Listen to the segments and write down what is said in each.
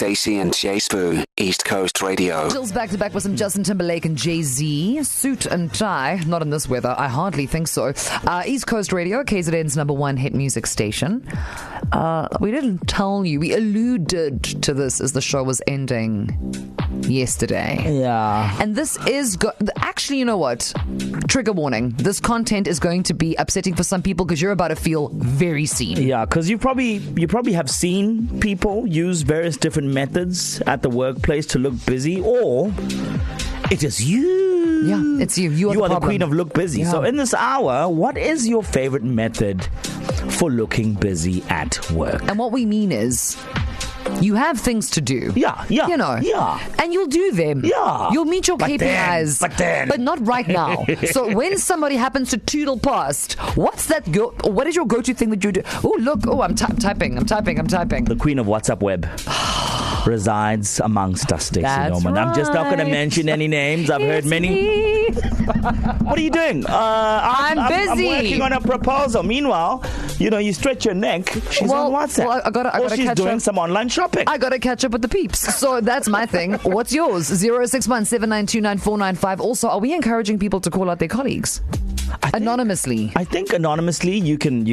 Stacey and J Sbu, East Coast Radio. Jill's back to back with some Justin Timberlake and Jay-Z. Suit and tie. Not in this weather. I hardly think so. East Coast Radio, KZN's #1 hit music station. We didn't tell you. We alluded to this as the show was ending yesterday. Yeah. And this is... Actually, you know what? Trigger warning. This content is going to be upsetting for some people because you're about to feel very seen. Yeah, because you probably have seen people use various different methods at the workplace to look busy, or it is you. Yeah, it's you. You are the queen of look busy. Yeah. So in this hour, what is your favorite method for looking busy at work? And what we mean is... you have things to do. Yeah. You know. Yeah. And you'll do them. Yeah. You'll meet your KPIs. But not right now. So when somebody happens to tootle past, what is your go-to thing that you do? Oh, look. Oh, I'm typing. The queen of WhatsApp web resides amongst us, Stacey Norman. Right. I'm just not going to mention any names. I've heard many. What are you doing? I'm busy. I'm working on a proposal. Meanwhile, you stretch your neck. She's on WhatsApp. Well, I gotta she's catch doing up. some online shopping. I gotta catch up with the peeps. So that's my thing. What's yours? 061-792-9495. Also, are we encouraging people to call out their colleagues? Anonymously. I think anonymously you can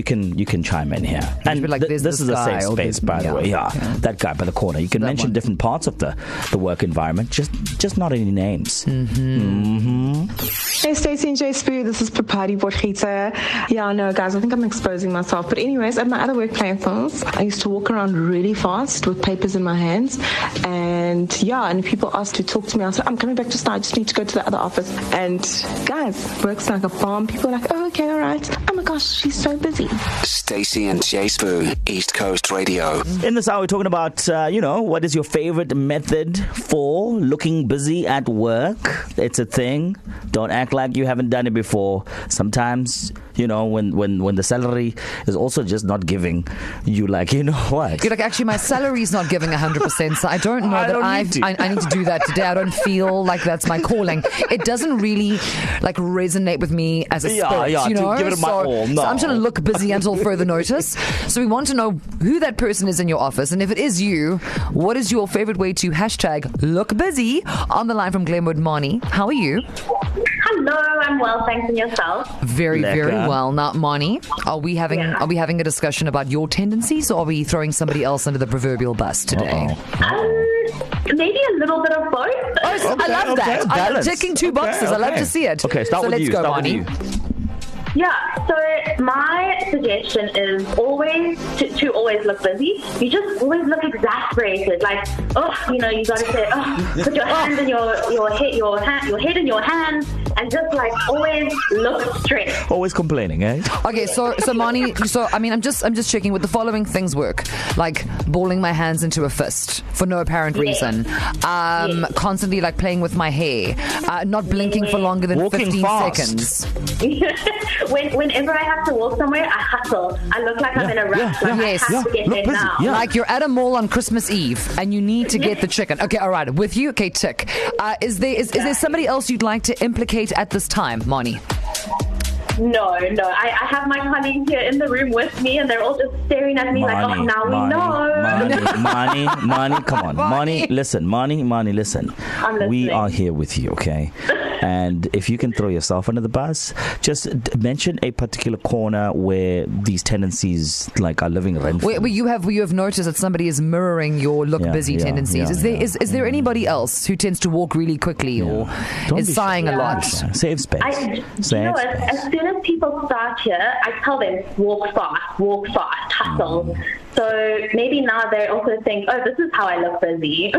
chime in here. And like, this is a safe space, by the way. Yeah. That guy by the corner. You can mention different parts of the work environment, just not any names. Hey, Stacey and J Sbu, this is Papadi Borgita. Yeah, no, guys, I think I'm exposing myself. But anyways, at my other workplaces, I used to walk around really fast with papers in my hands. And if people asked to talk to me, I said, I'm coming back just now. I just need to go to the other office. And guys, works like a bomb. People are like, oh, okay, all right. Oh my gosh, she's so busy. Stacey and J Sbu, East Coast Radio. In this hour, we're talking about, what is your favorite method for looking busy at work? It's a thing. Don't act like you haven't done it before. Sometimes, when the salary is also just not giving, you what? You're like, actually, my salary's not giving 100%, so I don't know I need to do that today. I don't feel like that's my calling. It doesn't really, resonate with me as a spirit, to give it my all. No. So I'm trying to look busy until further notice. So we want to know who that person is in your office, and if it is you, what is your favorite way to #look busy? On the line from Glenwood, Marni. How are you? Hello, I'm well, thanks, and yourself? Very, very well. Now, Marni, are we having a discussion about your tendencies, or are we throwing somebody else under the proverbial bus today? Maybe a little bit of both. Oh, I love that. I'm ticking two boxes. Okay. I love to see it. Okay, let's go, Marni. Yeah, so my suggestion is always to always look busy. You just always look exasperated, you got to say, put your hands in your head in your hands, and just always look stressed. Always complaining, eh? Okay, so Marni, I'm just checking would the following things work, like balling my hands into a fist for no apparent reason, constantly playing with my hair, not blinking for longer than Walking 15 fast. seconds. Whenever I have to walk somewhere, I hustle. I look like I'm in a rush. I have to get there now. Yeah. Like you're at a mall on Christmas Eve and you need to get the chicken. Okay, all right. With you? Okay, tick. Is there somebody else you'd like to implicate at this time, Marni? No. I have my colleagues here in the room with me, and they're all just staring at me now we know. Marni, come on. Marni, listen. Marni, listen. I'm listening. We are here with you, okay? And if you can throw yourself under the bus, just mention a particular corner where these tendencies are living rent free. Where you have noticed that somebody is mirroring your look busy tendencies. Is there anybody else who tends to walk really quickly or is sighing a lot? Save space. As soon as people start here, I tell them walk fast, hustle. So maybe now they also think, this is how I look busy.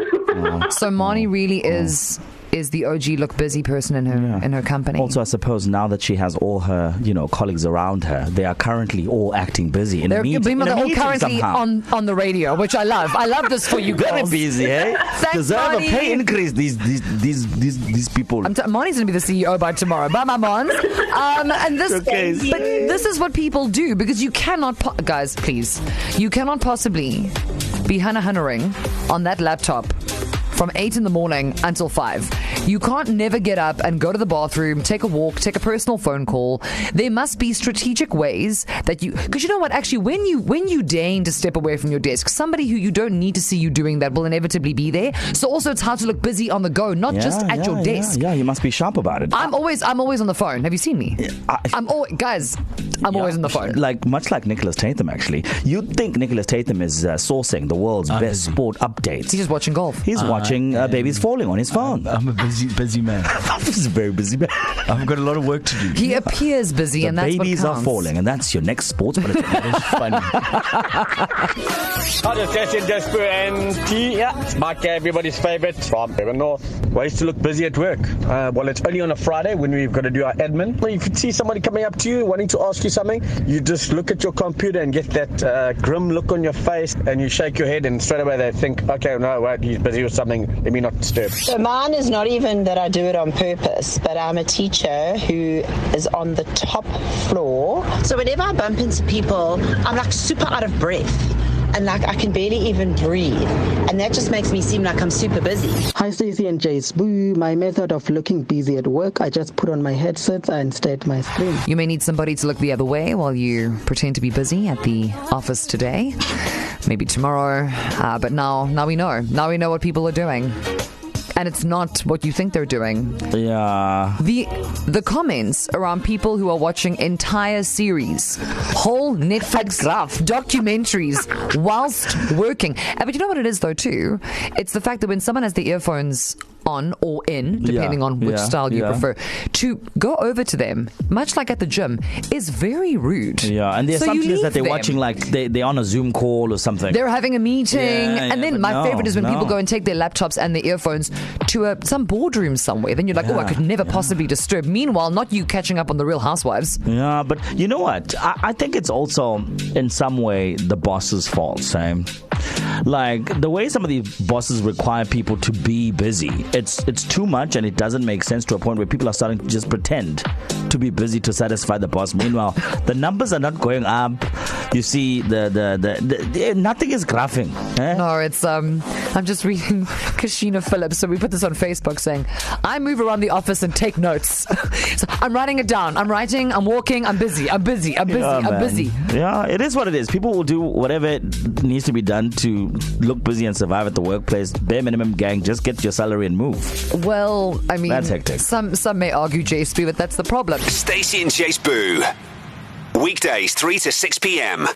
So Marni really is the OG look busy person in her company. Also, I suppose now that she has all her colleagues around her, they are currently all acting busy in a meeting. They're all currently somehow. on the radio, which I love. I love this for you girls. Very busy, eh? Thanks, deserve Marni. a pay increase. These people. Marni's going to be the CEO by tomorrow. Bye, my mons. And this, okay. But this is what people do because you cannot, guys, please, you cannot possibly be hunnering on that laptop from 8 in the morning until 5. You can't never get up and go to the bathroom, take a walk, take a personal phone call. There must be strategic ways that you, because you know what, actually, when you deign to step away from your desk, somebody who you don't need to see you doing that will inevitably be there. So also it's how to look busy on the go, not just at your desk. Yeah, you must be sharp about it. I'm always on the phone. Have you seen me? I'm always on the phone. Like much like Nicholas Tatham, actually. You'd think Nicholas Tatham is sourcing the world's best sport updates. He's just watching golf. He's watching Babies Falling on his phone. I'm a busy man. He's a very busy man. I've got a lot of work to do. He appears busy, and that's what counts. Babies are falling, and that's your next sports bulletin. It's funny. Hi, this is Stacey and J Sbu, and it's Mike, everybody's favourite from Urban North. Ways to look busy at work. Well, it's only on a Friday when we've got to do our admin. Well, you could see somebody coming up to you wanting to ask you something. You just look at your computer and get that grim look on your face, and you shake your head, and straight away they think, okay, no, wait, he's busy with something. Let me not disturb. So mine is not even that I do it on purpose, but I'm a teacher who is on the top floor. So whenever I bump into people, I'm like super out of breath. And like I can barely even breathe. And that just makes me seem like I'm super busy. Hi, Stacey and J Sbu. My method of looking busy at work, I just put on my headsets and stare at my screen. You may need somebody to look the other way while you pretend to be busy at the office today. Maybe tomorrow. But now we know. Now we know what people are doing. And it's not what you think they're doing. Yeah. The comments around people who are watching entire series, whole Netflix documentaries whilst working. But you know what it is though too? It's the fact that when someone has the earphones on or in, depending on which style you prefer, to go over to them, much like at the gym, is very rude. Yeah, and the assumption is that they're watching like they're on a Zoom call or something. They're having a meeting. And then my favorite is when people go and take their laptops and their earphones to some boardroom somewhere. Then you're like, I could never possibly disturb. Meanwhile, not you catching up on the Real Housewives. Yeah, but you know what? I think it's also in some way the boss's fault, Sam. Like the way some of these bosses require people to be busy, it's too much, and it doesn't make sense to a point where people are starting to just pretend to be busy to satisfy the boss. Meanwhile, the numbers are not going up. You see, the nothing is graphing. Eh? No, it's I'm just reading Kashina Phillips. So we put this on Facebook saying, I move around the office and take notes. So I'm writing it down. I'm writing. I'm walking. I'm busy. I'm busy. Yeah, it is what it is. People will do whatever needs to be done to look busy and survive at the workplace. Bare minimum, gang. Just get your salary and move. Well, I mean, that's hectic. Some may argue J Sbu, but that's the problem. Stacey and J Sbu. Weekdays 3 to 6 p.m.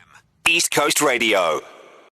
East Coast Radio.